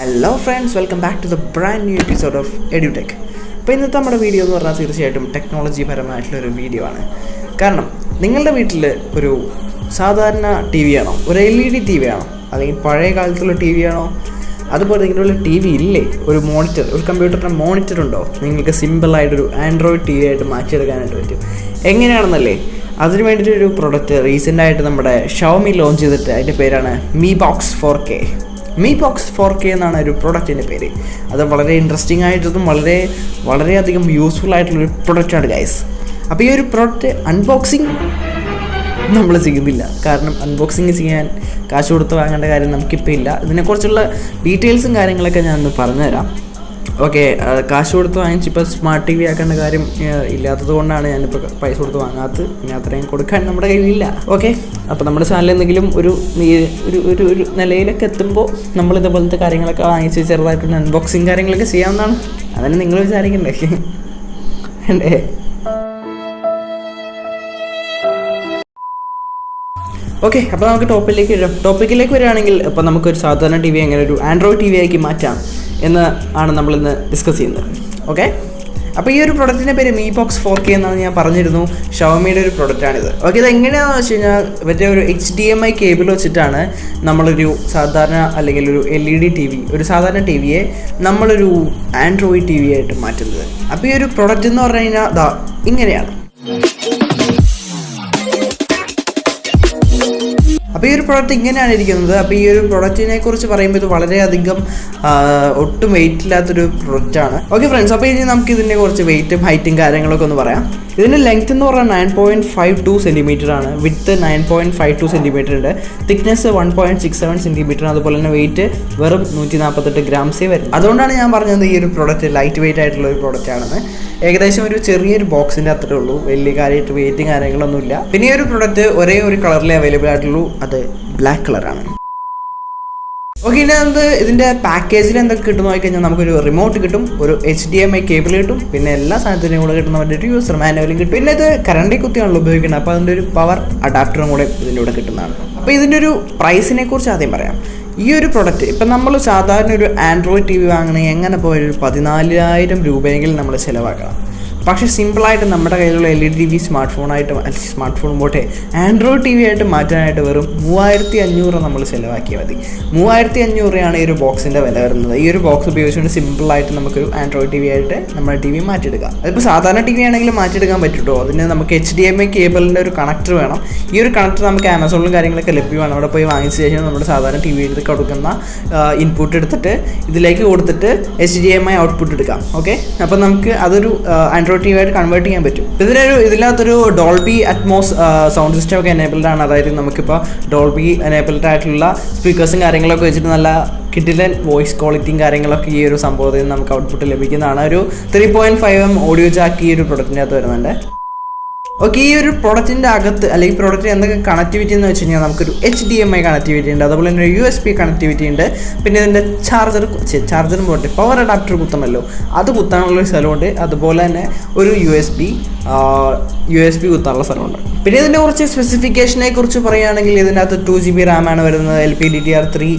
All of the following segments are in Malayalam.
Hello friends, welcome back to the brand new episode of EduTech. അപ്പോൾ ഇന്നത്തെ നമ്മുടെ വീഡിയോ എന്ന് പറഞ്ഞാൽ തീർച്ചയായിട്ടും ടെക്നോളജി പരമായിട്ടുള്ളൊരു വീഡിയോ ആണ്. കാരണം നിങ്ങളുടെ വീട്ടിൽ ഒരു സാധാരണ ടി വി ആണോ, ഒരു LED TV ആണോ, അല്ലെങ്കിൽ പഴയ കാലത്തുള്ള ടി വി ആണോ, അതുപോലെ നിങ്ങളുടെ ടി വി ഇല്ലേ, ഒരു മോണിറ്റർ, ഒരു കമ്പ്യൂട്ടറിൻ്റെ മോണിറ്റർ ഉണ്ടോ, നിങ്ങൾക്ക് സിമ്പിളായിട്ടൊരു ആൻഡ്രോയിഡ് ടി വി ആയിട്ട് മാറ്റിയെടുക്കാനായിട്ട് പറ്റും. എങ്ങനെയാണെന്നല്ലേ, അതിന് വേണ്ടിയിട്ടൊരു പ്രൊഡക്റ്റ് റീസെൻ്റായിട്ട് നമ്മുടെ ഷവോമി ലോഞ്ച് ചെയ്തിട്ട് അതിൻ്റെ പേരാണ് Mi Box 4K. Mi Box 4K എന്നാണ് ഒരു പ്രൊഡക്റ്റിൻ്റെ പേര്. അത് വളരെ ഇൻട്രസ്റ്റിംഗ് ആയിട്ടും വളരെയധികം യൂസ്ഫുൾ ആയിട്ടുള്ളൊരു പ്രൊഡക്റ്റാണ് ഗൈസ്. അപ്പോൾ ഈ ഒരു പ്രൊഡക്റ്റ് അൺബോക്സിങ് നമ്മൾ ചെയ്യുന്നില്ല. കാരണം അൺബോക്സിങ് ചെയ്യാൻ കാശ് കൊടുത്ത് വാങ്ങേണ്ട കാര്യം നമുക്കിപ്പോൾ ഇല്ല. ഇതിനെക്കുറിച്ചുള്ള ഡീറ്റെയിൽസും കാര്യങ്ങളൊക്കെ ഞാനൊന്ന് പറഞ്ഞുതരാം. ഓക്കെ, കാശ് കൊടുത്ത് വാങ്ങിച്ചിപ്പോൾ സ്മാർട്ട് ടി വി ആക്കേണ്ട കാര്യം ഇല്ലാത്തത് കൊണ്ടാണ് ഞാനിപ്പോൾ പൈസ കൊടുത്ത് വാങ്ങാത്തത്. പിന്നെ അത്രയും കൊടുക്കാൻ നമ്മുടെ കയ്യിലില്ല. ഓക്കെ, അപ്പോൾ നമ്മുടെ ചാനൽ എന്തെങ്കിലും ഒരു നിലയിലൊക്കെ എത്തുമ്പോൾ നമ്മൾ ഇതുപോലത്തെ കാര്യങ്ങളൊക്കെ വാങ്ങിച്ച് ചെറുതായിട്ടൊരു അൺബോക്സിങ് കാര്യങ്ങളൊക്കെ ചെയ്യാവുന്നതാണ്. അതിന് നിങ്ങൾ വിചാരിക്കണ്ടേ അല്ലേ? ഓക്കെ, അപ്പോൾ നമുക്ക് ടോപ്പിക്കിലേക്ക് വരികയാണെങ്കിൽ, ഇപ്പോൾ നമുക്കൊരു സാധാരണ ടി വി എങ്ങനെ ഒരു ആൻഡ്രോയിഡ് ടി വി ആക്കി മാറ്റാം എന്ന് ആണ് നമ്മളിന്ന് ഡിസ്കസ് ചെയ്യുന്നത്. ഓക്കെ, അപ്പോൾ ഈ ഒരു പ്രൊഡക്റ്റിൻ്റെ പേര് Mi Box 4K എന്നാണ് ഞാൻ പറഞ്ഞിരുന്നു. ഷവോമിയുടെ ഒരു പ്രൊഡക്റ്റാണിത്. ഓക്കെ, ഇത് എങ്ങനെയാണെന്ന് വെച്ച് കഴിഞ്ഞാൽ മറ്റേ ഒരു HDMI കേബിൾ വെച്ചിട്ടാണ് നമ്മളൊരു സാധാരണ അല്ലെങ്കിൽ ഒരു LED ടി വി, ഒരു സാധാരണ ടി വിയെ നമ്മളൊരു ആൻഡ്രോയിഡ് ടി വി ആയിട്ട് മാറ്റുന്നത്. അപ്പോൾ ഈ ഒരു പ്രൊഡക്റ്റ് എന്ന് പറഞ്ഞു കഴിഞ്ഞാൽ ഇങ്ങനെയാണ്. അപ്പോൾ ഈ ഒരു പ്രോഡക്റ്റ് ഇങ്ങനെയാണ് ഇരിക്കുന്നത്. അപ്പോൾ ഈ ഒരു പ്രൊഡക്റ്റിനെ കുറിച്ച് പറയുമ്പോൾ ഇത് വളരെയധികം ഒട്ടും വെയിറ്റ് ഇല്ലാത്തൊരു പ്രൊഡക്റ്റാണ്. ഓക്കെ ഫ്രണ്ട്സ്, അപ്പോൾ ഇനി നമുക്ക് ഇതിൻ്റെ കുറച്ച് വെയിറ്റും ഹൈറ്റും കാര്യങ്ങളൊക്കെ ഒന്ന് പറയാം. ഇതിൻ്റെ ലെങ്ത് എന്ന് പറഞ്ഞാൽ 9.52 സെൻറ്റിമീറ്റർ ആണ്. വിഡ്ത്ത് 9.52 സെൻറ്റിമീറ്റർ ഉണ്ട്. Thickness 1.67 centimetre. അതുപോലെ തന്നെ വെയിറ്റ് വെറും 148 ഗ്രാംസേ വരും. അതുകൊണ്ടാണ് ഞാൻ പറഞ്ഞത് ഈ ഒരു പ്രോഡക്റ്റ് ലൈറ്റ് വെയിറ്റ് ആയിട്ടുള്ള ഒരു പ്രോഡക്റ്റ് ആണെന്ന്. ഏകദേശം ഒരു ചെറിയൊരു ബോക്സിൻ്റെ അത്രേ ഉള്ളൂ, വലിയ കാര്യമായിട്ട് വെയിറ്റും കാര്യങ്ങളൊന്നുമില്ല. പിന്നെ ഈ ഒരു പ്രോഡക്റ്റ് ഒരേ ഒരു കളറിലേ അവൈലബിൾ ആയിട്ടുള്ളൂ, അത് ബ്ലാക്ക് കളറാണ്. ഓക്കെ, ഇനി അത് ഇതിൻ്റെ പാക്കേജിൽ എന്തൊക്കെ കിട്ടുമെന്ന് നോക്കിക്കഴിഞ്ഞാൽ നമുക്കൊരു റിമോട്ട് കിട്ടും, ഒരു HDMI കേബിൾ കിട്ടും, പിന്നെ എല്ലാ സാധനത്തിനും കൂടെ കിട്ടുന്ന ഒരു യൂസർ മാനുവലും കിട്ടും. പിന്നെ ഇത് കറണ്ടിൽ കുത്തിയാണല്ലോ ഉപയോഗിക്കുന്നത്, അപ്പോൾ അതിൻ്റെ ഒരു പവർ അഡാപ്റ്ററും കൂടെ ഇതിൻ്റെ കൂടെ കിട്ടുന്നതാണ്. അപ്പോൾ ഇതിൻ്റെ ഒരു പ്രൈസിനെ കുറിച്ച് ആദ്യം പറയാം. ഈ ഒരു പ്രൊഡക്റ്റ് ഇപ്പം നമ്മൾ സാധാരണ ഒരു ആൻഡ്രോയിഡ് ടി വി വാങ്ങണമെങ്കിൽ എങ്ങനെ പോയൊരു 14,000 രൂപയെങ്കിലും നമ്മൾ ചിലവാക്കണം. പക്ഷേ സിമ്പിളായിട്ട് നമ്മുടെ കയ്യിലുള്ള LED TV സ്മാർട്ട് ഫോൺ പോട്ടെ ആൻഡ്രോയിഡ് ടി വി ആയിട്ട് മാറ്റാനായിട്ട് വെറും 3,500 നമ്മൾ ചിലവാക്കിയാൽ മതി. 3,500 രൂപയാണ് ഈ ഒരു ബോക്സിൻ്റെ വില വരുന്നത്. ഈ ഒരു ബോക്സ് ഉപയോഗിച്ചുകൊണ്ട് സിമ്പിളായിട്ട് നമുക്കൊരു ആൻഡ്രോയിഡ് ടി വി ആയിട്ട് നമ്മുടെ ടി വി മാറ്റിയെടുക്കാം. അതിപ്പോൾ സാധാരണ ടി വി ആണെങ്കിലും മാറ്റിയെടുക്കാൻ പറ്റുമോ. അതിന് നമുക്ക് HDMI കേബിളിൻ്റെ ഒരു കണക്ടർ വേണം. ഈ ഒരു കണക്ടർ നമുക്ക് ആമസോണിലും കാര്യങ്ങളൊക്കെ ലഭ്യമാണ്. അവിടെ പോയി വാങ്ങിച്ച ശേഷം നമ്മുടെ സാധാരണ ടി വിയിൽ കൊടുക്കുന്ന ഇൻപുട്ട് എടുത്തിട്ട് ഇതിലേക്ക് കൊടുത്തിട്ട് HDMI ഔട്ട്പുട്ട് എടുക്കാം. ഓക്കെ, അപ്പോൾ നമുക്ക് അതൊരു ആൻഡ്രോയിഡ് ടി വി ആയിട്ട് കൺവേർട്ട് ചെയ്യാൻ പറ്റും. ഇതിനകത്തൊരു ഡോൾബി അറ്റ്മോസ് സൗണ്ട് സിസ്റ്റം ഒക്കെ എനേബിൾഡ് ആണ്. അതായത് നമുക്കിപ്പോൾ ഡോൾബി എനേബിൾഡ് ആയിട്ടുള്ള സ്പീക്കേഴ്സും കാര്യങ്ങളൊക്കെ വെച്ചിട്ട് നല്ല കിഡിലൻ വോയിസ് ക്വാളിറ്റിയും കാര്യങ്ങളൊക്കെ ഈ ഒരു സംഭവത്തിൽ നിന്ന് നമുക്ക് ഔട്ട്പുട്ട് ലഭിക്കുന്നതാണ്. ഒരു 3.5mm ഓഡിയോ ജാക്ക് ഈ ഒരു പ്രൊഡക്റ്റിൻ്റെ അകത്ത് വരുന്നുണ്ട്. ഓക്കെ, ഈ ഒരു പ്രൊഡക്റ്റിൻ്റെ അകത്ത് അല്ലെങ്കിൽ ഈ പ്രൊഡക്റ്റിന് എന്തൊക്കെ കണക്ടിവിറ്റി എന്ന് വെച്ച് കഴിഞ്ഞാൽ നമുക്കൊരു HDMI കണക്ടിവിറ്റി ഉണ്ട്, അതുപോലെ തന്നെ USB കണക്ടിവിറ്റി ഉണ്ട്. പിന്നെ ഇതിൻ്റെ ചാർജറും പോട്ടെ പവർ അഡാപ്റ്റർ കുത്തണമല്ലോ, അത് കുത്താനുള്ളൊരു സ്ഥലമുണ്ട്. അതുപോലെ തന്നെ ഒരു USB കുത്താനുള്ള സ്ഥലമുണ്ട്. പിന്നെ ഇതിൻ്റെ കുറച്ച് സ്പെസിഫിക്കേഷനെ കുറിച്ച് പറയുകയാണെങ്കിൽ ഇതിൻ്റെ അകത്ത് 2GB റാമാണ് വരുന്നത്. LPDDR3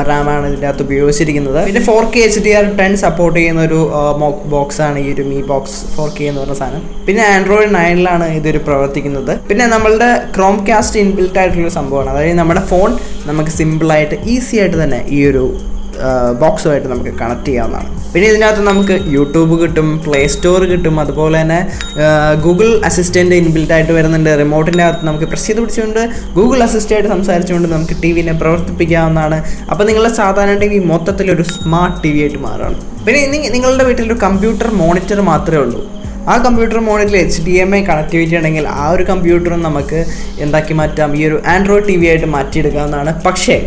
റാമാണ് ഇതിൻ്റെ അകത്ത് ഉപയോഗിച്ചിരിക്കുന്നത്. പിന്നെ 4K HDR10 സപ്പോർട്ട് ചെയ്യുന്ന ഒരു ബോക്സാണ് ഈ ഒരു Mi Box 4K എന്ന് പറഞ്ഞ സാധനം. പിന്നെ Android 9 ഇതൊരു പ്രവർത്തിക്കുന്നത്. പിന്നെ നമ്മളുടെ ക്രോംകാസ്റ്റ് ഇൻബിൽറ്റ് ആയിട്ടുള്ള സംഭവമാണ്. അതായത് നമ്മുടെ ഫോൺ നമുക്ക് സിമ്പിളായിട്ട് ഈസി ആയിട്ട് തന്നെ ഈ ഒരു ബോക്സുമായിട്ട് നമുക്ക് കണക്ട് ചെയ്യാവുന്നതാണ്. പിന്നെ ഇതിനകത്ത് നമുക്ക് യൂട്യൂബ് കിട്ടും, പ്ലേ സ്റ്റോർ കിട്ടും, അതുപോലെ തന്നെ ഗൂഗിൾ അസിസ്റ്റൻറ്റ് ഇൻബിൽറ്റ് ആയിട്ട് വരുന്നുണ്ട്. റിമോട്ടിൻ്റെ അകത്ത് നമുക്ക് പ്രസ് ചെയ്ത് പിടിച്ചുകൊണ്ട് ഗൂഗിൾ അസിസ്റ്റൻ്റായിട്ട് സംസാരിച്ചുകൊണ്ട് നമുക്ക് ടി വിനെ പ്രവർത്തിപ്പിക്കാവുന്നതാണ്. അപ്പോൾ നിങ്ങളുടെ സാധാരണ ടി വി മൊത്തത്തിലൊരു സ്മാർട്ട് ടി വി ആയിട്ട് മാറുകയാണ്. പിന്നെ നിങ്ങളുടെ വീട്ടിലൊരു കമ്പ്യൂട്ടർ മോണിറ്റർ മാത്രമേ ഉള്ളൂ. ആ കമ്പ്യൂട്ടർ മോണിറ്ററിൽ HDMI കണക്ടിവിറ്റി ഉണ്ടെങ്കിൽ ആ ഒരു കമ്പ്യൂട്ടറും നമുക്ക് എന്താക്കി മാറ്റാം, ഈ ഒരു ആൻഡ്രോയിഡ് ടി വി ആയിട്ട് മാറ്റിയെടുക്കാവുന്നതാണ്. പക്ഷേ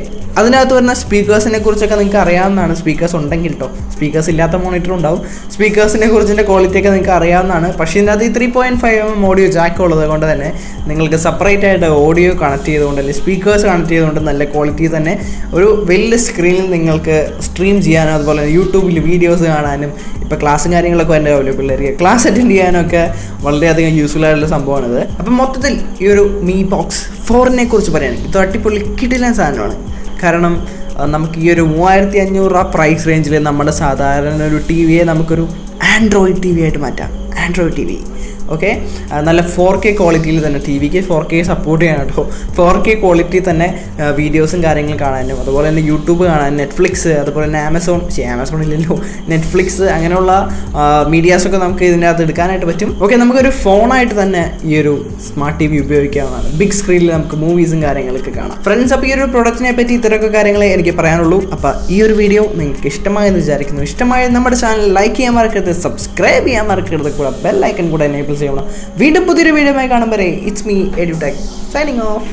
അതിനകത്ത് വരുന്ന സ്പീക്കേഴ്സിനെ കുറിച്ചൊക്കെ നിങ്ങൾക്ക് അറിയാവുന്നതാണ്. സ്പീക്കേഴ്സ് ഉണ്ടെങ്കിൽ കേട്ടോ, സ്പീക്കേഴ്സ് ഇല്ലാത്ത മോണിറ്റർ ഉണ്ടാവും. സ്പീക്കേഴ്സിനെ കുറിച്ചിൻ്റെ ക്വാളിറ്റിയൊക്കെ നിങ്ങൾക്ക് അറിയാവുന്നതാണ്. പക്ഷേ ഇതിനകത്ത് ഈ 3.5mm ഓഡിയോ ജാക്ക് ഉള്ളത് കൊണ്ട് തന്നെ നിങ്ങൾക്ക് സെപ്പറേറ്റ് ആയിട്ട് ഓഡിയോ കണക്ട് ചെയ്തുകൊണ്ട് അല്ലെങ്കിൽ സ്പീക്കേഴ്സ് കണക്ട് ചെയ്തുകൊണ്ട് നല്ല ക്വാളിറ്റി തന്നെ ഒരു വലിയ സ്ക്രീനിൽ നിങ്ങൾക്ക് സ്ട്രീം ചെയ്യാനും അതുപോലെ യൂട്യൂബിൽ വീഡിയോസ് കാണാനും ഇപ്പോൾ ക്ലാസ്സും കാര്യങ്ങളൊക്കെ എൻ്റെ അവൈലബിൾ ആയിരിക്കും. ക്ലാസ് അറ്റൻഡ് ചെയ്യാനൊക്കെ വളരെയധികം യൂസ്ഫുൾ ആയിട്ടുള്ള സംഭവമാണിത്. അപ്പം മൊത്തത്തിൽ ഈ ഒരു Mi Box 4 കുറിച്ച് പറയുകയാണെങ്കിൽ ഇത് അടിപൊളി കിടിലൻ സാധനമാണ്. കാരണം നമുക്ക് ഈ ഒരു 3500 രൂപ പ്രൈസ് റേഞ്ചിൽ നമ്മുടെ സാധാരണ ഒരു ടി വിയെ നമുക്കൊരു ആൻഡ്രോയിഡ് ടി വി ആയിട്ട് മാറ്റാം. ആൻഡ്രോയിഡ് ടി വി ഓക്കെ, നല്ല 4K ക്വാളിറ്റിയിൽ തന്നെ, ടി വിക്ക് 4K സപ്പോർട്ട് ചെയ്യാൻ കേട്ടോ, 4K ക്വാളിറ്റി തന്നെ വീഡിയോസും കാര്യങ്ങളും കാണാനും, അതുപോലെ തന്നെ യൂട്യൂബ് കാണാൻ, നെറ്റ്ഫ്ലിക്സ്, അതുപോലെ തന്നെ ആമസോൺ ഇല്ലല്ലോ, നെറ്റ്ഫ്ലിക്സ് അങ്ങനെയുള്ള മീഡിയാസൊക്കെ നമുക്ക് ഇതിൻ്റെ അകത്ത് എടുക്കാനായിട്ട് പറ്റും. ഓക്കെ, നമുക്കൊരു ഫോണായിട്ട് തന്നെ ഈ ഒരു സ്മാർട്ട് ടി വി ഉപയോഗിക്കാവുന്നതാണ്. ബിഗ് സ്ക്രീനിൽ നമുക്ക് മൂവീസും കാര്യങ്ങളൊക്കെ കാണാം. ഫ്രണ്ട്സ്, അപ്പോൾ ഈ ഒരു പ്രൊഡക്റ്റിനെ പറ്റി ഇത്രയൊക്കെ കാര്യങ്ങളെ എനിക്ക് പറയാനുള്ളൂ. അപ്പോൾ ഈ ഒരു വീഡിയോ നിങ്ങൾക്ക് ഇഷ്ടമായെന്ന് വിചാരിക്കുന്നു. ഇഷ്ടമായ നമ്മുടെ ചാനൽ ലൈക്ക് ചെയ്യാൻ മറക്കരുത്, സബ്സ്ക്രൈബ് ചെയ്യാൻ മറക്കരുത്, കൂടെ ബെൽ ഐക്കൺ കൂടെ എനേബിൾ ചെയ്യണം. വീണ്ടും പുതിയൊരു വീഡിയോയുമായി കാണും വരെ it's me edtech signing off.